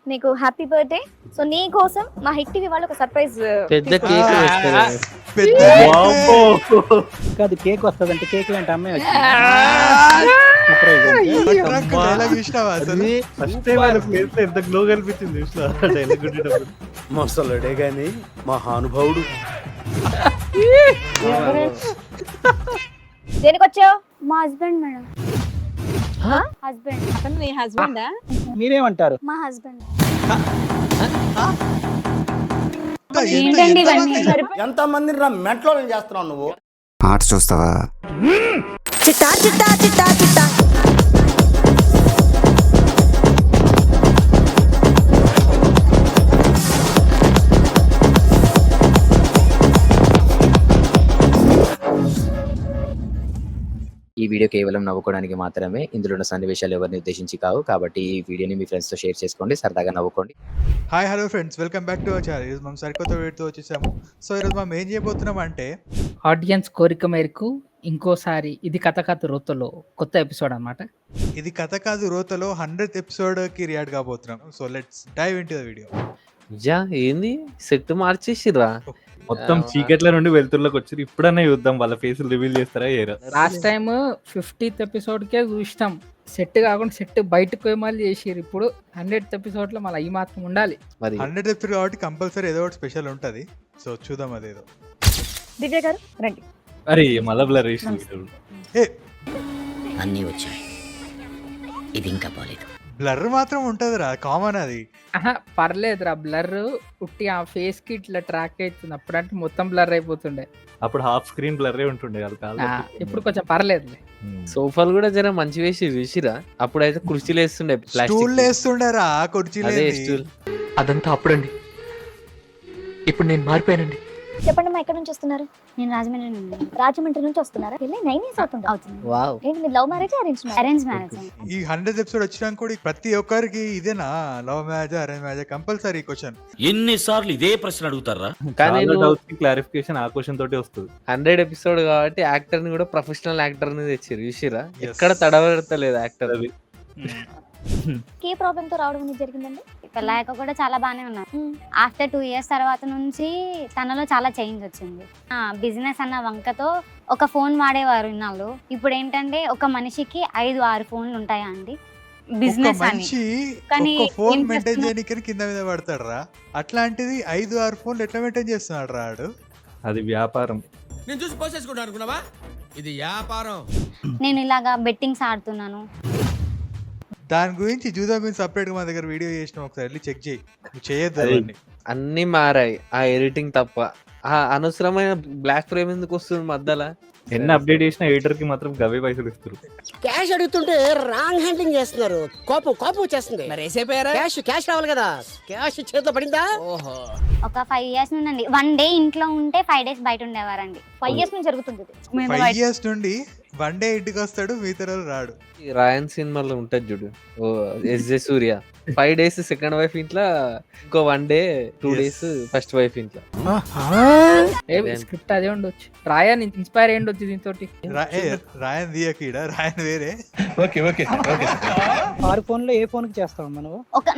నీకు happy birthday. So నీ కోసం మా హిట్ టీవీ వాళ్ళు ఒక సర్ప్రైజ్ పెద్ద కేక్ వస్తుంది. పెద్ద కాదు కేక్ వస్తుంది అంటే కేక్ లాంటి అమ్మాయి డైలాగ్ చూసినావా అసలు? ఫస్ట్ టైం ఆయన ఫేస్ లో ఎంత గ్లో కనిపించింది చూసినా డైలాగ్ కొట్టేటప్పుడు. మొసలుడే గాని మహానుభావుడు. దేనికి వచ్చావు? మా హస్బెండ్ మేడం. హస్బెండ్. అతను నీ హస్బెండా? మీరేమంటారు? మా హస్బెండ్. ఏంటండి ఇవన్నీ? ఎంత మందిని రా మెంట్లో చేస్తున్నావు నువ్వు? ఆట చూస్తావా? చిట్టా చిట్టా చిట్టా చిట్టా ఈ వీడియో కేవలం నవ్వుకోవడానికి మాత్రమే. ఇందులో ఉన్న సన్నివేశాలు ఎవరిని ఉద్దేశించి కావు. కాబట్టి ఈ వీడియోని మీ ఫ్రెండ్స్ తో షేర్ చేసుకోండి, సరదాగా నవ్వుకోండి. Hi hello friends, welcome back to our channel. ఈరోజు మనం సరికొత్త వీడియోతో వచ్చేసాము. సో ఈరోజు మనం ఏం చేయబోతున్నాం అంటే, ఆడియన్స్ కోరిక మేరకు ఇంకోసారి ఇది కథ కథ రోతలో కొత్త ఎపిసోడ్ అన్నమాట. ఇది కథ కాదు రోతలో 100th ఎపిసోడ్కి రియాక్ట్ కాబోతున్నాం. So let's dive into the video. ఏంది సెట్ మార్చేసిర్రా? మొత్తం చీకట్ల నుండి వెళ్తుర్లోకి వచ్చి ఇప్పుడన్నా చూద్దాం వాళ్ళ ఫేస్ రివీల్ చేస్తారా ఏరా. లాస్ట్ టైం 50th ఎపిసోడ్ కే చూసినాం. సెట్ కాకుండా సెట్ బయటకు పోయి మళ్ళీ చేసిర్రు. ఇప్పుడు 100th ఎపిసోడ్ లో మళ్ళీ ఈ మాత్రం ఉండాలి. మరి 100th ఎపిసోడ్ కాబట్టి కంపల్సరీ ఏదో ఒకటి స్పెషల్ ఉంటుంది. సో చూద్దాం అదేదో. దివ్య గారు రండి. అరే మళ్ళా బ్లర్ వేసి ఏ అన్నీ వచ్చాయి, ఇది ఇంకా బాలేదు. బ్లర్ మాత్రం ఉంటుందిరా, కామన్ అది. పర్లేదురా, బ్లర్ ఉట్టి ఆ ఫేస్ కి ఇట్లా ట్రాక్ అవుతుంది. అప్పుడంటే మొత్తం బ్లర్ అయిపోతుండే. అప్పుడు హాఫ్ స్క్రీన్ బ్లర్ ఉంటుంది అది కాదు. ఇప్పుడు కొంచెం పర్లేదులే. సోఫాలు కూడా జర మంచి వేసి చూసిరా. అప్పుడైతే కుర్చీలు వేస్తుండే, స్టూల్ వేస్తుండేరా, కుర్చీలు. అదంతా అప్పుడండి, ఇప్పుడు నేను మారిపోయానండి. చెప్పండి, మా ఎక్కడి నుంచి వస్తున్నారు? నేను రాజమండ్రి నుండి. రాజమండ్రి నుంచి వస్తున్నారా? వెళ్ళి 9 years అవుతుంది. వావ్. ఏంటి మీరు love marriage arrange arrange marriage. ఈ 100th ఎపిసోడ్ వచ్చినాక కూడా ప్రతి ఒక్కరికి ఇదేనా love marriage arrange marriage compulsory question. ఎన్నిసార్లు ఇదే ప్రశ్న అడుగుతారా? కానీ క్లారిఫికేషన్ ఆ క్వశ్చన్ తోటి వస్తుంది. 100 ఎపిసోడ్ కాబట్టి యాక్టర్ ని కూడా ప్రొఫెషనల్ యాక్టర్ ని తెచ్చారు చూసిరా. ఎక్కడ తడబడతలేదు యాక్టర్. అది ఏ ప్రాబ్లమ్ తో రావడం అనేది జరిగిందండి? పెళ్ళాక కూడా చాలా బాగానే ఉన్నారు. ఆఫ్టర్ 2 years తర్వాత నుంచి తనలో చాలా చేంజ్ వచ్చింది. బిజినెస్ అన్న వంకతో ఒక ఫోన్ వాడేవారు ఇన్నాళ్ళు. ఇప్పుడు ఏంటంటే ఒక మనిషికి 5-6 ఫోన్లు ఉంటాయా అండి? బిజినెస్ అని మనిషి కానీ ఒక ఫోన్ ఏం మెయింటైన్ చేస్తున్నా- చేయడానికి కింద మీద పడతాడు రా. అట్లాంటిది 5-6 ఫోన్లు ఎట్లా మెయింటైన్ చేస్తున్నాడు రాడు? అది వ్యాపారం. నేను చూసి పోసేసుకుంటా అనుకున్నావా? ఇది వ్యాపారం. నేను ఇలాగా బెట్టింగ్స్ ఆడుతున్నాను. దాని గురించి జూదా గురించి సపరేట్ గా మా దగ్గర వీడియో చేసినాం, ఒకసారి వెళ్ళి చెక్ చేయి. నువ్వు చేయొద్దు అవన్నీ. అన్ని మారాయి, ఆ ఎడిటింగ్ తప్ప. ఆ అనవసరమైన బ్లాక్ ఫ్రేమ్ ఎందుకు వస్తుంది మధ్యలో? ఎన్ని అప్డేట్ చేసినా ఎడిటర్ కి మాత్రం గవే పైసలు ఇస్తారు. క్యాష్ అడుగుతుంటే రాంగ్ హ్యాండ్లింగ్ చేస్తున్నారు. కోపం వచ్చేస్తుంది. మరి వేసేపోయారా? క్యాష్ రావాలి కదా, క్యాష్ చేతిలో పడిందా? ఓహో, ఒక 5 years నుండి 1 day ఇంట్లో ఉంటే 5 days బయట ఉండేవారండి. 5 years నుంచి జరుగుతుంది ఇది. 5 years నుండి 1 day ఇంటికి వస్తాడు, మిగతా రోజు రాడు. ఈ రాయన్ సినిమాలో ఉంటది చూడు, ఓ ఎస్జే సూర్య. 5 days సెకండ్ వైఫ్ ఇంట్లో, ఇంకో 1 day 2 days ఫస్ట్ వైఫ్ ఇంట్లో. స్క్రిప్ట్ అదే ఉండొచ్చు. రాయన్ ఇన్స్పైర్ అయ్యి ఉండొచ్చు దీంతో. రాయన్ దియకీడ, రాయన్ వేరే. 6 ఫోన్లో ఏ ఫోన్ కి చేస్తావు మనం?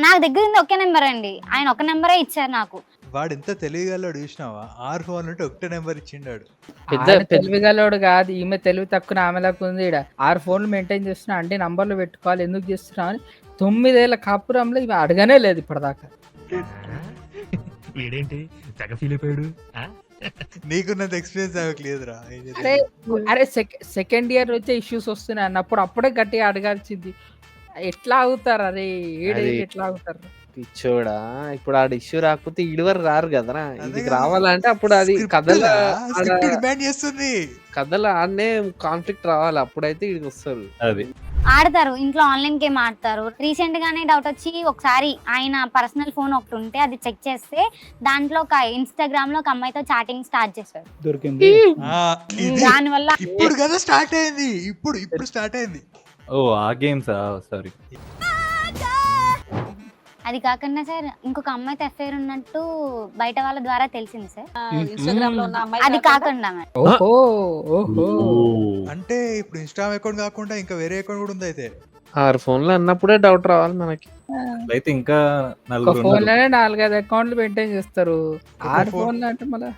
నాకు దగ్గర ఉంది ఒకే నెంబర్ అండి. ఆయన ఒక నెంబరే ఇచ్చారు నాకు. వాడు ఎంత తెలివిగలడు చూసినావా? 6 ఫోన్ ఉంటే ఒకటే నెంబర్ ఇచ్చిండాడు. తెలివిగలోడు కాదు, ఈమె తెలివి తక్కువ ఆమెలకు ఉంది. 6 ఫోన్లు మెయింటైన్ చేస్తున్నా అంటే నంబర్లు పెట్టుకోవాలి, ఎందుకు చేస్తున్నా అని 9 ఏళ్ల కాపురంలో ఇవి అడగనే లేదు ఇప్పటిదాకా. వీడేంటి తెగ ఫీల్ అయిపోయాడు? నీకున్నంత ఎక్స్పీరియన్స్ ఆమెకు లేదురా. అరే సెకండ్ ఇయర్ వచ్చే ఇష్యూస్ వస్తున్నాయి అన్నప్పుడు అప్పుడే గట్టిగా అడగాల్సింది. ఎట్లా అవుతారు? అరే ఎట్లా అవుతారు? పిచ్చోడా, ఇప్పుడు ఆడ ఇష్యూ రాకపోతే ఇడివరు రారు కదరా. ఇంటికి రావాలంటే అప్పుడు అది కథల డిమాండ్ చేస్తుంది. కథలు ఆడనే కాన్ఫ్లిక్ట్ రావాలి, అప్పుడైతే ఇడికి వస్తారు. అది ఆడతారు ఇంట్లో, ఆన్లైన్ గేమ్ ఆడతారు. రీసెంట్ గానే డౌట్ వచ్చి ఒకసారి ఆయన పర్సనల్ ఫోన్ ఒకటి ఉంటే అది చెక్ చేస్తే దాంట్లో ఒక ఇన్స్టాగ్రామ్ లో ఒక అమ్మాయితో చాటింగ్ స్టార్ట్ చేశారు. దొరికింది. దానివల్ల ఇప్పుడు కదా స్టార్ట్ అయింది, ఇప్పుడు స్టార్ట్ అయింది. ఓ ఆ గేమ్సా? సారీ. అది కాకుండా సార్ ఇంకొక అమ్మాయితో ఎఫ్ఐఆర్ ఉన్నట్టు బయట వాళ్ళ ద్వారా తెలిసింది సార్. ఇన్స్టాగ్రామ్ లో ఉన్న అమ్మాయి అది కాకుండా ఓహో అంటే ఇప్పుడు ఇన్స్టాగ్రామ్ అకౌంట్ కాకుండా ఇంకా వేరే అకౌంట్ కూడా ఉంది అయితే. 6 ఫోన్లు అన్నప్పుడే డౌట్ రావాలి మనకి. అయితే ఇంకా ఒక నలుగురు ఫోన్ ఉన్నారు. లోనే 4-5 అకౌంట్లు మెయింటైన్ చేస్తారు. 6 phone- ఫోన్లు అంటే మళ్ళీ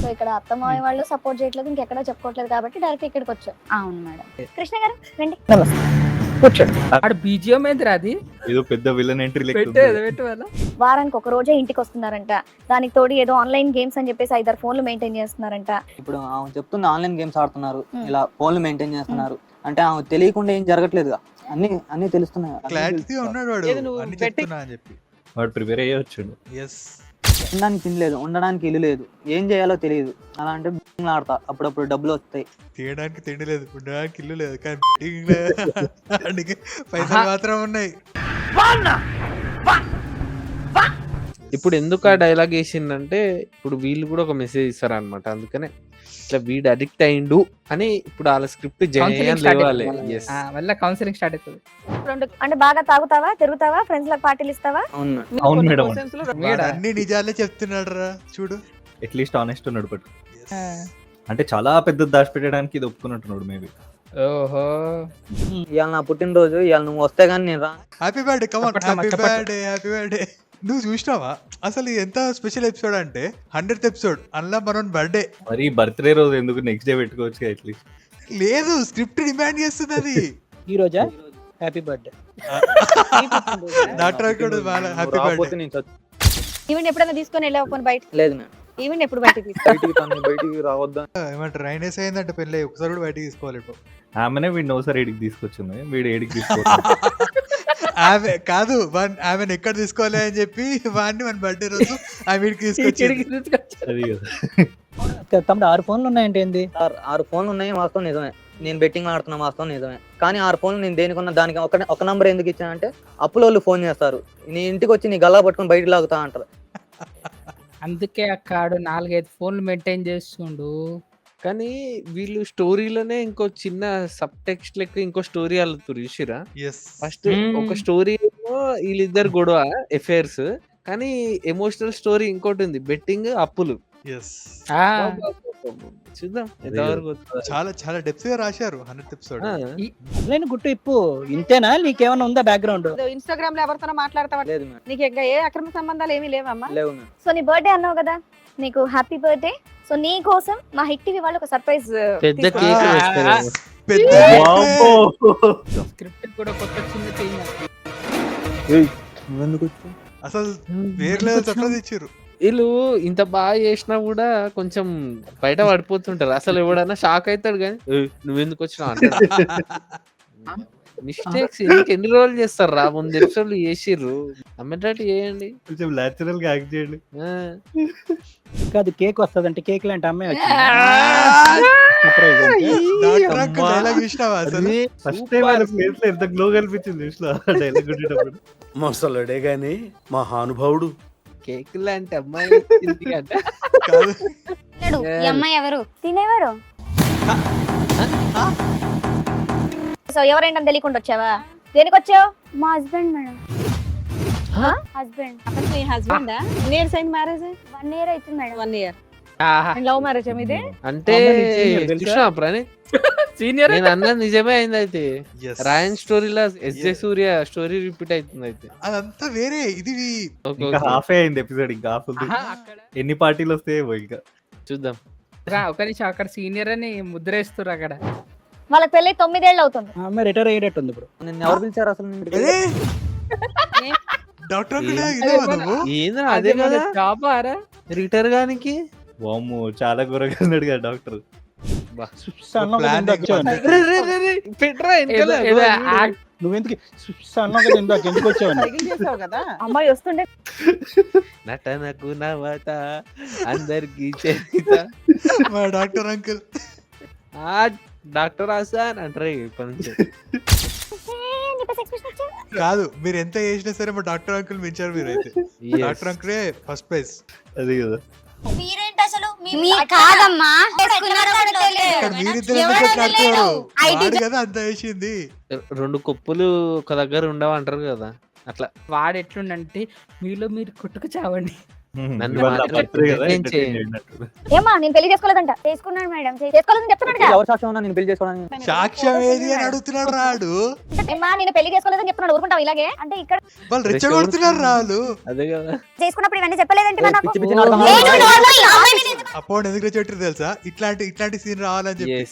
సో ఇక్కడ అత్తమామయ్య వాళ్ళు సపోర్ట్ చేయట్లేదు, ఇంకెక్కడ చెప్పుకోవట్లేదు కాబట్టి డైరెక్ట్ ఇక్కడికి వచ్చాం. అవును మేడం. కృష్ణ గారు రండి. కూర్చోండి. ఆడ బీజిఎం ఏంటిరా అది? ఏదో పెద్ద విలన్ ఎంట్రీ లెక్క ఉంది. పెట్టు వాళ్ళ. వారానికి ఒక రోజే ఇంటికి వస్తున్నారంట. దానికి తోడు ఏదో ఆన్లైన్ గేమ్స్ అని చెప్పేసి 5-6 ఫోన్లు మెయింటైన్ చేస్తున్నారంట. ఇప్పుడు ఆమె చెప్తుంది ఆన్లైన్ గేమ్స్ ఆడుతున్నారు, ఇలా ఫోన్లు మెయింటైన్ చేస్తున్నారు అంటే ఆమె తెలియకుండా ఏం జరగట్లేదుగా, అన్ని తెలుస్తున్నాయి. క్లారిటీ ఉన్నాడు వాడు ఏది నువ్వు అన్ని betting- చెప్తున్నా అని చెప్పి. వాడు ప్రిపేర్ అయ్యి వచ్చాడు. ఎస్ తినడానికి తినలేదు, ఉండడానికి ఇల్లు లేదు, ఏం చేయాలో తెలియదు. అలా అంటే betting లు ఆడతా, అప్పుడప్పుడు డబ్బులు వస్తాయి. తీయడానికి తిండి లేదు, ఉండడానికి ఇల్లు లేదు, కానీ betting పైసలు మాత్రం ఉన్నాయి. ఇప్పుడు ఎందుకు ఆ డైలాగ్ వేసిందంటే ఇప్పుడు వీళ్ళు కూడా ఒక మెసేజ్ ఇస్తారు అనమాట. అందుకనే ఇట్లా వీడు అడిక్ట్ అయిండు అని ఇప్పుడు వాళ్ళ స్క్రిప్ట్ కౌన్సిలింగ్ స్టార్ట్ లేవాలి. అవుతుంది. Yes. మళ్ళీ కౌన్సిలింగ్ స్టార్ట్ అవుతుంది. రెండు అంటే బాగా తాగుతావా, తిరుగుతావా, ఫ్రెండ్స్ లకు పార్టీలు ఇస్తావా? అవును మేడం. మీరు అవును కొన్ని మేడం. questions లో మేడా? అన్ని నిజాలే చెప్తున్నాడు రా చూడు. అట్లీస్ట్ ఆనెస్ట్ ఉన్నాడు బట్ Yes. అంటే చాలా పెద్ద దాచిపెట్టడానికి ఇది ఒప్పుకున్నట్టున్నాడు మేబీ. ఓహో, ఇవాళ నా పుట్టినరోజు, ఇవాళ నువ్వు వస్తే కానీ నేను రా. హ్యాపీ బర్త్డే కమాన్, చప్పట్లు అమ్మ, హ్యాపీ చప్పట్లు. Birthday, happy birthday. నువ్వు చూసినావా అసలు ఎంత స్పెషల్ ఎపిసోడ్ అంటే 100th ఎపిసోడ్ అందులో మనం బర్త్డే మరి బర్త్డే రోజు ఎందుకు నెక్స్ట్ డే పెట్టుకోవచ్చు అట్లీస్ట్. లేదు, స్క్రిప్ట్ డిమాండ్ చేస్తుంది అది. ఈ రోజా హ్యాపీ బర్త్డే. డాక్టర్ కూడా హ్యాపీ బర్త్డే. ఈవెంట్ ఎప్పుడైనా తీసుకొని వెళ్ళావు పోనీ బయట? లేదు మేడం. ఈవెంట్ ఎప్పుడు బయటకి తీసుకో? బయటికి రావద్దా. ఏమంటారు రైనెస్ అయిందంటే పెళ్ళి ఒకసారి కూడా బయటికి తీసుకోవాలి ఇప్పుడు. ఆమెనే వీడిని ఒకసారి ఏడికి తీసుకొచ్చింది, వీడు ఏడికి తీసుకోవాలి. ఆమె కాదు ఆమెను ఎక్కడ తీసుకోవాలి అని చెప్పి వాడిని మన బర్త్డే రోజు ఆ వీడికి తీసుకొచ్చి అది కదా. తమ్ముడు 6 ఫోన్లు ఉన్నాయంటే ఏంది? 6 ఫోన్లు ఉన్నాయి, వాస్తవం నిజమే. నేను బెట్టింగ్ ఆడుతున్నా, వాస్తవం నిజమే. కానీ 6 ఫోన్లు నేను దేనికున్నా దానికి ఒక నంబర్ ఎందుకు ఇచ్చానంటే అప్పుల వాళ్ళు ఫోన్ చేస్తారు, నీ ఇంటికి వచ్చి నీ గల్లా పట్టుకొని బయటికి లాగుతా అంటారు. అందుకే అక్కడ 4-5 ఫోన్లు మెయింటైన్ చేస్తుండు. కానీ వీళ్ళు స్టోరీలోనే ఇంకో చిన్న సబ్ టెక్స్ట్ లెక్క ఇంకో స్టోరీ అల్లుతురు చూసిరా. ఎస్ ఫస్ట్ ఒక స్టోరీ వీళ్ళిద్దరు గొడవ ఎఫైర్స్, కానీ ఎమోషనల్ స్టోరీ ఇంకోటి ఉంది, బెట్టింగ్ అప్పులు. ఎస్ ఆ, చూద్దాం ఎంతవరకు వస్తుందో. చాలా చాలా డెప్త్ గా రాశారు 100th ఎపిసోడ్. ఆ, అసలైన గుట్టు ఇప్పు ఇంతేనా, నీకేమైనా ఉందా బ్యాక్గ్రౌండ్? ఇన్స్టాగ్రామ్ లో ఎవరితో మాట్లాడతావా? లేదు మేడం. నీకు ఇంకా ఏ అక్రమ సంబంధాలు ఏమీ లేవమ్మా? లేవు మేడం. సో నీ బర్త్డే అన్నావు కదా, నీకు హ్యాపీ బర్త్డే. సో నీ కోసం మా హిట్ టీవీ వాళ్ళు ఒక సర్ప్రైజ్ పెద్ద కేక్ వేస్తారు. పెద్ద వామ్మో. స్క్రిప్ట్ కూడా కొత్త చిన్న చేంజ్. అసలు వేరే లేదు సర్ప్రైజ్ ఇచ్చారు. వీళ్ళు ఇంత బాగా చేసినా కూడా కొంచెం బయట పడిపోతుంటారు. అసలు ఎవడన్నా షాక్ అవుతాడు కానీ నువ్వెందుకు వచ్చినావు అంటాడు. మిస్టేక్స్ ఎన్ని రోజులు చేస్తారు రా, ముందు ఎపిసోడ్లు చేసిర్రు, అమ్మేటట్టు చేయండి. కొంచెం న్యాచురల్ గా యాక్ట్ చేయండి. ఆ, కాదు కేక్ వస్తుందంటే కేక్ లాంటి అమ్మాయి డాక్టర్ అంకుల్ డైలాగ్ చూసినావా అసలు? అరే, ఫస్ట్ టైం ఆయన ప్లేస్ లో ఎంత గ్లో కనిపించింది చూసినా డైలాగ్ కొట్టేటప్పుడు. మొసలుడే గాని మహానుభావుడు. కేక్ లాంటి అమ్మాయి వచ్చింది అంట. కాదు ఈ అమ్మాయి ఎవరు? తినేవారు. సో ఎవరైనా తెలియకుండా వచ్చావా? దేనికి వచ్చావు? మా హస్బెండ్ మేడం. హస్బెండ్ అసలు నీ హస్బెండా? ఎన్ని ఇయర్స్ అయింది మ్యారేజ్? 1 year అవుతుంది మేడం. 1 year. ఆహా, లవ్ మ్యారేజ్ మీదే? అంటే చూసినా ప్రణయ్, సీనియర్ నేను అన్నది నిజమే అయింది. అయితే Yes. రాయన్ స్టోరీలో ఎస్జే సూర్య స్టోరీ రిపీట్ అవుతుంది. అయితే అదంతా వేరే ఇది. ఓకే, ఇంకా ఓకే. హాఫే అయింది ఎపిసోడ్, ఇంకా హాఫ్ ఉంది. అక్కడ ఎన్ని పార్టీలు వస్తాయేమో ఇంకా. చూద్దాం. ఒక నిమిషం, అక్కడ సీనియర్ అని ముద్రేస్తారు అక్కడ. వాళ్ళకి పెళ్ళి 9 ఏళ్ళు అవుతుంది. ఆమె రిటైర్ అయ్యేటట్టుంది ఇప్పుడు. నిన్ను ఎవరు పిలిచారు అసలు? అరే డాక్టర్ అంకుల్ ఇదేవా నువ్వు? ఏంద్రా అదే కదా జాబ్ ఆరా రిటైర్ గానికి. వామ్మో చాలా ఘోరంగా ఉన్నాడు కదా డాక్టర్. పెట్రా నువ్వెందుకు ఎందుకు వచ్చావని సైకిల్ చేసావు కదా? అమ్మాయి వస్తుండే నటనకు నవత అందరికి చేత మా డాక్టర్ అంకుల్. ఆ డాక్టర్ ఆసాన్ అంటారు ఇప్పటి నుంచి. కాదు మీరు ఎంత చేసినా సరే మా డాక్టర్ అంకుల్ మించారు మీరైతే. Yes. డాక్టర్ అంకులే ఫస్ట్ ప్రైజ్. అది కదా. మీరేంటి అసలు? మీ కాదమ్మా. ఇక్కడ మీరిద్దరు ఎందుకు మాట్లాడుతున్నారు? వాడు కదా అంత వేసింది. 2 కొప్పులు ఒక దగ్గర ఉండవు అంటారు కదా, అట్లా. వాడు ఎట్లుండంటే మీలో మీరు కొట్టుకు చావండి, నన్ను ఇవాళ నా మాత్రం birthday కదా, entertain entertain చేయండి. చేయనట్టు. ఏమా నేను పెళ్లి చేసుకోలేదంట. చేసుకున్నాడు మేడం చేసుకోలేదని చెప్తున్నాడు ఎవరు సాక్ష్యం ఉన్నా నేను పెళ్లి చేసుకోవడానికి? సాక్ష్యం ఏది అని అడుగుతున్నాడు రాడు. ఏమా నేను పెళ్లి చేసుకోలేదని చెప్తున్నాడు. ఊరుకుంటావు ఇలాగే? అంటే ఇక్కడ వాళ్ళు రెచ్చగొడుతున్నారు రాళ్ళు. అదే కదా. చేసుకున్నప్పుడు ఇవన్నీ చెప్పలేదంటే నాకు పిచ్చి పిచ్చి నాటకం నేను ఆడుతున్నాడు. normal ఈ అమ్మాయిని నేను- అప్పుడు ఎందుకు రెచ్చగొట్టారు తెలుసా? ఇట్లాంటి సీన్ రావాలని చెప్పి. Yes.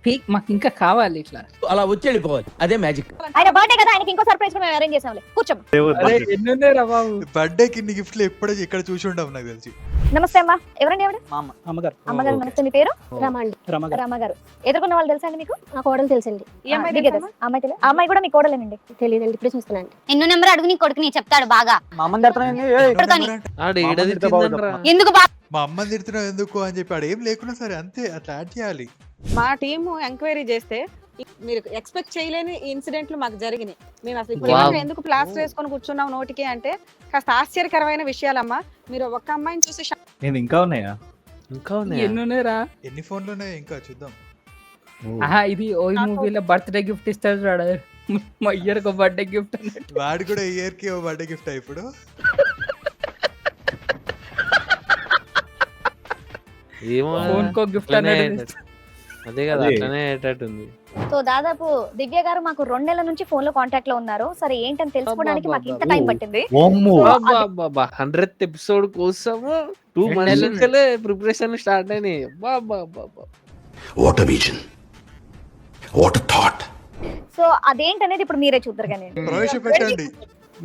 పీక్ మాకు ఇంకా కావాలి ఇట్లా. అలా వచ్చి వెళ్ళిపోవాలి అదే మ్యాజిక్. ఆయన బర్త్డే కదా, ఆయనకి ఇంకో సర్ప్రైజ్ కూడా మేము అరేంజ్ చేసాంలే. కూర్చోమ్మా. అరే ఎన్ని ఉన్నాయి రా బాబు. బర్త్డేకి ఇన్ని గిఫ్ట్లు ఎప్పుడో ఇక్కడ చూసి ఉంటాం నాకు తెలిసి. నమస్తే అమ్మా. ఎవరండి ఎవరు? మా అమ్మ. అమ్మగారు అమ్మగారు నమస్తే. మీ పేరు? రమండి రమగారు రామగారు. ఎదుర్కొన్న వాళ్ళు తెలుసా అండి మీకు? నా కోడలు తెలుసండి. ఈ అమ్మాయి దిగేదా? తెలుసా? ఆ అమ్మాయి తెలియదు. ఆ అమ్మాయి కూడా మీ కోడలేనండి. తెలియదండి, ఇప్పుడే చూస్తున్నాను. ఎన్నో నెంబర్ అడుగు నీ కొడుకు నీ చెప్తాడు బాగా. మా అమ్మని తిడుతున్నాను. ఏయ్, ఇప్పుడు కానీ. ఆడు మా ఏడది అమ్మని తిడితే తిందనరా. ఎందుకు బాగా మా అమ్మని తిడుతున్నావు ఎందుకు అని చెప్పి ఆడు ఏం లేకున్నా సరే అంతే అట్లా యాడ్ చేయాలి. మా టీము ఎంక్వైరీ చేస్తే మీరు ఎక్స్పెక్ట్ చేయలేని ఇన్సిడెంట్లు మాకు జరిగినాయి. మేము అసలు ఇప్పుడు Wow. ఇవన్నీ ఎందుకు ప్లాస్టర్ వేసుకొని కూర్చున్నాం నోటికి అంటే కాస్త ఆశ్చర్యకరమైన విషయాలమ్మా. మీరు ఒక్క అమ్మాయిని చూసి నేను ఇంకా ఉన్నాయా? ఇంకా ఉన్నాయా? ఎన్ని ఉన్నాయి రా. ఎన్ని ఫోన్లు ఉన్నాయి ఇంకా చూద్దాం. ఆహా ఇది ఓయి మూవీలో బర్త్డే గిఫ్ట్ ఇస్తాడు చూడ. మా ఇయర్ ఒక బర్త్డే గిఫ్ట్ అన్నట్టు. వాడు కూడా ఇయర్ కి బర్త్డే గిఫ్ట్ ఇప్పుడు. ఏమో ఫోన్ కో గిఫ్ట్ అట్లనే అన్నట్టు. అయ్యేటట్టు. అదే కదా, అదే. అట్లనే అయ్యేటట్టుంది. సో దాదాపు దివ్య గారు మాకు 2 నెలల నుంచి ఫోన్ లో కాంటాక్ట్ లో ఉన్నారు. సరే ఏంటని తెలుసుకోవడానికి మాకు ఇంత టైం పట్టింది. ఓమ్మో. 100th ఎపిసోడ్ కోసము 2 మంత్స్ నుంచే ప్రిపరేషన్ స్టార్ట్ అయినాయి. What vision what thought. So అదేంటనేది ఇప్పుడు మీరే చూద్దరు కానీ. ప్రవేశపెట్టండి.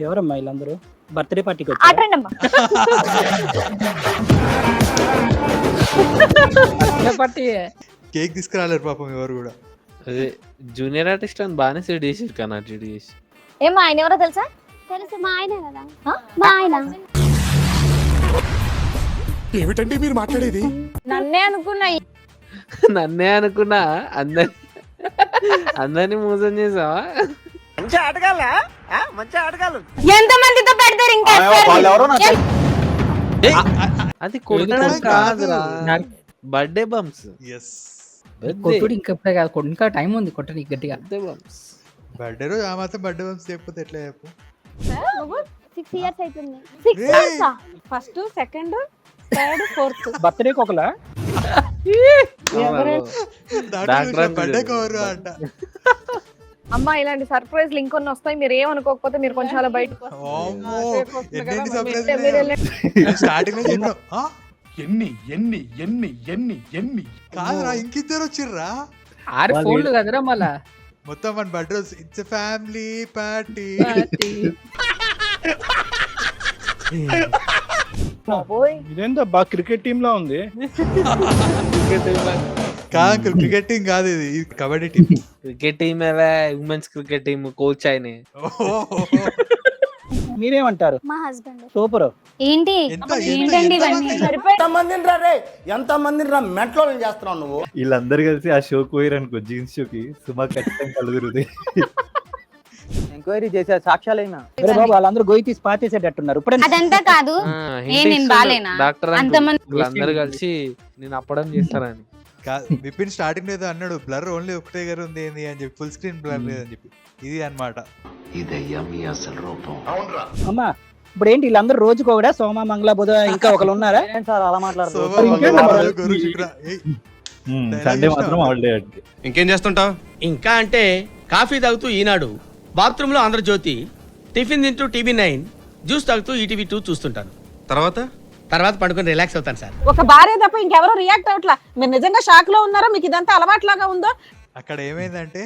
ఎవరమ్మా వీళ్ళందరూ? బర్త్డే పార్టీకి అటెండ్ అమ్మా. అట్లా పట్టి కేక్ తీసుకురాలేరు పాపం ఎవరు కూడా. అదే జూనియర్ ఆర్టిస్ట్ అని బాగానే సెట్ చేసి కానీ అటు ఇటు చేసి. ఏమ్మా ఆయన ఎవరో తెలుసా? తెలుసు మా ఆయన కదా. ఆ? మా ఆయన ఏమిటండి మీరు మాట్లాడేది? నన్నే అనుకున్నా. నన్నే అనుకున్నా. అందరినీ మోసం చేసావా? ఎంత మందితో పెడతారు ఇంకా వాళ్ళు ఎవరో నాకు అది కొట్టడం కాదురా, బర్త్డే బంప్స్. ఎస్ కొట్టుడు ఇంకా ఇప్పుడే కాదు, ఇంకా టైం ఉంది కొట్టడానికి గట్టిగా. Birthday bumps. బర్త్డే రోజు ఆ మాత్రం బర్త్డే బంప్స్ చేయకపోతే ఎట్లా చెప్పు. నువ్వు 6 years అవుతుంది. 6 years ఆ? ఫస్ట్ సెకండ్ థర్డ్ ఫోర్త్ బర్త్డేకి ఒకలా బర్త్డే కవరు అంట. అమ్మా ఇలాంటి సర్ప్రైజ్లు ఇంకొన్ని వస్తాయి. మీరు ఏమనుకోకపోతే మీరు కొంచెం అలా బయట వామ్మో, ఎన్ని సర్ప్రైజ్ స్టార్టింగ్ లో చెప్పినాం. ఆ? ఎన్ని ఎన్ని ఎన్ని ఎన్ని ఎన్ని కాదురా ఇంకిద్దరు వచ్చిర్రా. 6 ఫోన్లు కదరా మళ్ళా. మొత్తం మన బర్త్డే రోజు ఇట్స్ ఫ్యామిలీ పార్టీ. ఇదేందో బాగా క్రికెట్ టీమ్ లా ఉంది. కాదు క్రికెట్ టీం కాదు ఇది, ఇది kabaddi team. Cricket team women's cricket team coach ఆయన. మీరేమంటారు? మా హస్బెండ్. సూపర్. ఏంటి ఏంటండి ఇవన్నీ? ఎంత మందిని రా మెట్లో చేస్తున్నావు నువ్వు? వీళ్ళందరూ కలిసి ఆ షోకి పోయారనుకో, జీన్స్ షోకి, సుమా ఖచ్చితంగా కలుగురుది. ఎంక్వైరీ చేసే సాక్ష్యాలైనా అరే బాబు వాళ్ళందరూ గోయి తీసి పాతేసేటట్టున్నారు. ఇప్పుడే అదంతా కాదు. నేను బాలేనా? డాక్టర్ అంతమంది వీళ్ళందరూ కలిసి నేను అప్పడం చేస్తారని. విపిన్ స్టార్టింగ్ ఏదో అన్నాడు, బ్లర్ ఓన్లీ ఒకటే గారు ఉంది ఏంది అని చెప్పి, ఫుల్ స్క్రీన్ బ్లర్ లేదని చెప్పి. ఇది అన్నమాట. అమ్మా ఇప్పుడు ఏంటి వీళ్ళందరూ రోజుకు ఒకడా? సోమ మంగళ బుధ ఇంకా ఒకరు ఉన్నారా? ఏంటి సార్ అలా మాట్లాడుతూ? సోమ, మంగళవారం, గురు, శుక్ర. ఏయ్, సండే మాత్రం హాలిడే అంటే. ఇంకేం చేస్తుంటావు? ఇంకా అంటే కాఫీ తాగుతూ ఈనాడు, బాత్రూమ్ లో ఆంధ్రజ్యోతి, టిఫిన్ తింటూ TV9, జ్యూస్ తాగుతూ ETV2 చూస్తుంటాను. తర్వాత పడుకొని రిలాక్స్ అవుతాను సార్. ఒక భార్య తప్ప ఇంకెవరో రియాక్ట్ అవట్లా. మీరు నిజంగా షాక్ లో ఉన్నారో మీకు ఇదంతా అలవాట్లాగా ఉందో? అక్కడ ఏమైందంటే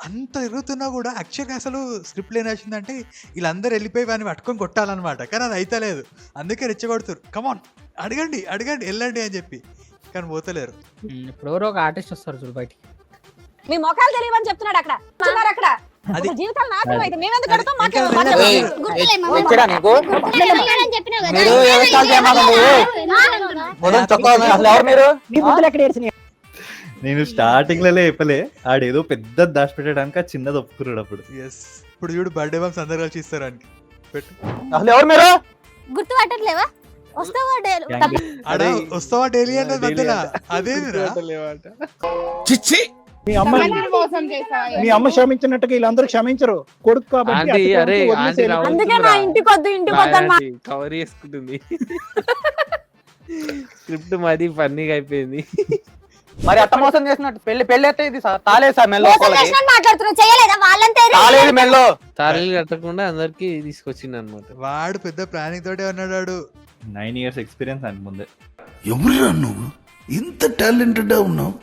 అంత ఎరుగుతున్నా కూడా యాక్చువల్గా అసలు స్క్రిప్ట్ ఏం రాసిందంటే వీళ్ళందరూ వెళ్ళిపోయి వాడిని పట్టుకొని కొట్టాలన్నమాట. కానీ అది అయితే లేదు, అందుకే రెచ్చగొడుతారు. కమాన్ అడగండి అడగండి వెళ్ళండి అని చెప్పి, కానీ పోతలేరు. ఇప్పుడు ఎవరో ఒక ఆర్టిస్ట్ వస్తారు చూడు బయటికి. మీ మొఖాలు తెలియవని చెప్తున్నాడు అక్కడ. చూస్తున్నారు అక్కడ. అది ఒక జీవితాలు నాశనం అయితే మేమెందుకు కడతాం? మాకు ఇంకా మాకు వెళ్ళదు. తెలియదు. వచ్చాడా నీకు? మీరు వ్యవస్థలు చేయమన్నారు. మొదలు చొక్కా అసలు ఎవరు మీరు? నీ బుద్ధులు ఎక్కడ ఏడ్చినాయి? నేను స్టార్టింగ్ లో చెప్పలే, ఆడేదో పెద్ద దాచిపెట్టడానికి ఆ చిన్నది ఒప్పుకున్నాడు అప్పుడు. ఎస్, ఇప్పుడు చూడు బర్త్డే బంప్స్ అందరు కలిసి ఇస్తారు అని పెట్టు. అసలు ఎవరు మీరు? గుర్తు పట్టట్లేవా? వస్తావా? ఆడ వస్తావా డైలీ అంటే మధ్యలో అదేమిరా? చిచ్చి మీ అమ్మ మీ అమ్మ క్షమించినట్టుగా వీళ్ళందరూ క్షమించరు కొడుకు కాబట్టి ఆంటీ, అతికి అరే, వదిలేసి ఆంటీ వెళ్ళిపో. అందుకే మా ఇంటికి వద్దు కవర్ చేసుకుంటుంది. స్క్రిప్ట్ మాది ఫన్నీగా అయిపోయింది. మరి అత్త మోసం చేసినట్టు పెళ్లి అయితే ఇది సార్ తాలేదు సార్ మెల్లో మాట్లాడుతున్నా చేయలేదా వాళ్ళంతా తాలేదు మెల్లో తాళీలు కట్టకుండా అందరికి తీసుకొచ్చింది అనమాట. వాడు పెద్ద ప్లానింగ్ తోటే ఉన్నాడు. 9 years ఎక్స్పీరియన్స్ అండి ముందే. ఎవరురా నువ్వు ఇంత టాలెంటెడ్ ఉన్నావు?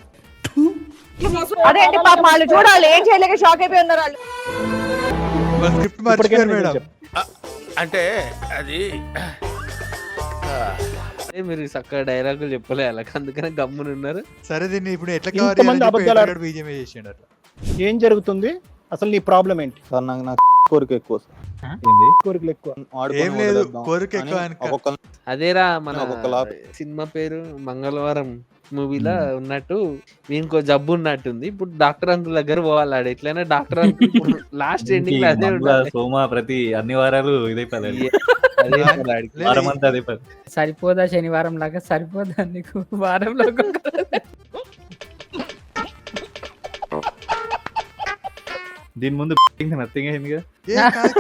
అదేంటి పాప వాళ్ళు చూడాలి ఏం చేయలేక షాక్ అయిపోయి ఉన్నారు వాళ్ళు. స్క్రిప్ట్ మర్చిపోయారు మేడం. అంటే అది అదే మీరు చక్కగా డైలాగులు చెప్పలే అలా, అందుకనే గమ్మున ఉన్నారు. సరే దీన్ని ఇప్పుడు ఎట్లా ఇంతమంది అబద్ధాలు కవర్ బీజేపీ చేసిండు అట్లా. ఏం జరుగుతుంది అసలు నీ ప్రాబ్లం ఏంటి? సార్ నాకు కోరిక ఎక్కువ ఏంది కోరికలు ఎక్కువ. ఏం లేదు, కోరిక ఎక్కువ ఆయనకు. అదేరా మన ఒక్కొక్కలా- సినిమా పేరు మంగళవారం మూవీలో ఉన్నట్టు వీనికో జబ్బు ఉన్నట్టుంది. ఇప్పుడు డాక్టర్ అంకుల్ దగ్గర పోవాలి. ఎట్లయినా డాక్టర్ అంకుల్ లాస్ట్ ఎండింగ్ లో అదే ఉండాలి. సోమ ప్రతి అన్ని వారాలు ఇదైపోలే, అదే ఉండాలి ఆడికి. వారం అంతా అదే పని. సరిపోదా శనివారం లాగా సరిపోదా నీకు వారంలో దీని ముందు నథింగ్ అయిందిగా.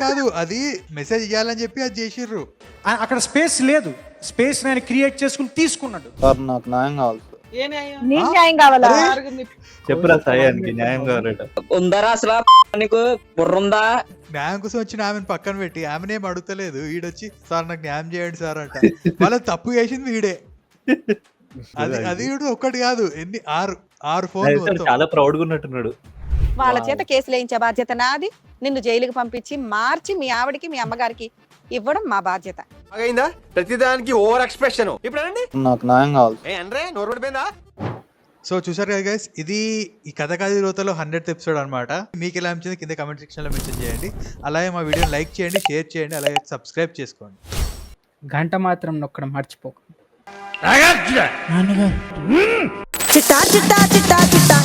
కాదు అది మెసేజ్ ఇవ్వాలని చెప్పి అది చేసిర్రు. అక్కడ స్పేస్ లేదు, స్పేస్ నేను క్రియేట్ చేసుకుని తీసుకున్నాడు. సార్ నాకు న్యాయం కావాలి సార్. నీకు న్యాయం కావాలా? చెప్పురా సాయానికి న్యాయం కావాలట. ఉందరా అసలు నీకు బుర్రుందా? న్యాయం కోసం వచ్చిన ఆమెను పక్కన పెట్టి ఆమెనేం అడుగుతలేదు. వీడొచ్చి సార్ నాకు న్యాయం చేయండి సార్ అంట. మళ్ళీ తప్పు చేసింది వీడే. అది వీడు ఒక్కటి కాదు, ఎన్ని ఆరు ఫోన్లు. చాలా ప్రౌడ్ గా ఉన్నట్టున్నాడు. వాళ్ళ చేత కేసులు వేయించే బాధ్యత నాది. నిన్ను జైలుకి పంపించి మార్చి మీ ఆవిడికి మీ అమ్మగారికి ఇవ్వడం మా బాధ్యత. అయిందా ప్రతిదానికి ఓవర్ ఎక్స్ప్రెషన్ ఇప్పుడు నాకు న్యాయం కావాలి. అంటే నోరు పడిపోయిందా? సో చూసారు కదా గైస్, ఇది ఈ కథ కాదు రోతలో 100th ఎపిసోడ్ అనమాట. మీకు ఎలా అనిపించింది కింద కామెంట్ సెక్షన్ లో మెన్షన్ చేయండి. అలాగే మా వీడియోని లైక్ చేయండి, షేర్ చేయండి, అలాగే సబ్స్క్రైబ్ చేసుకోండి. గంట మాత్రం నొక్కడం మర్చిపోకు. చిట్టా చిట్టా చిట్టా చిట్టా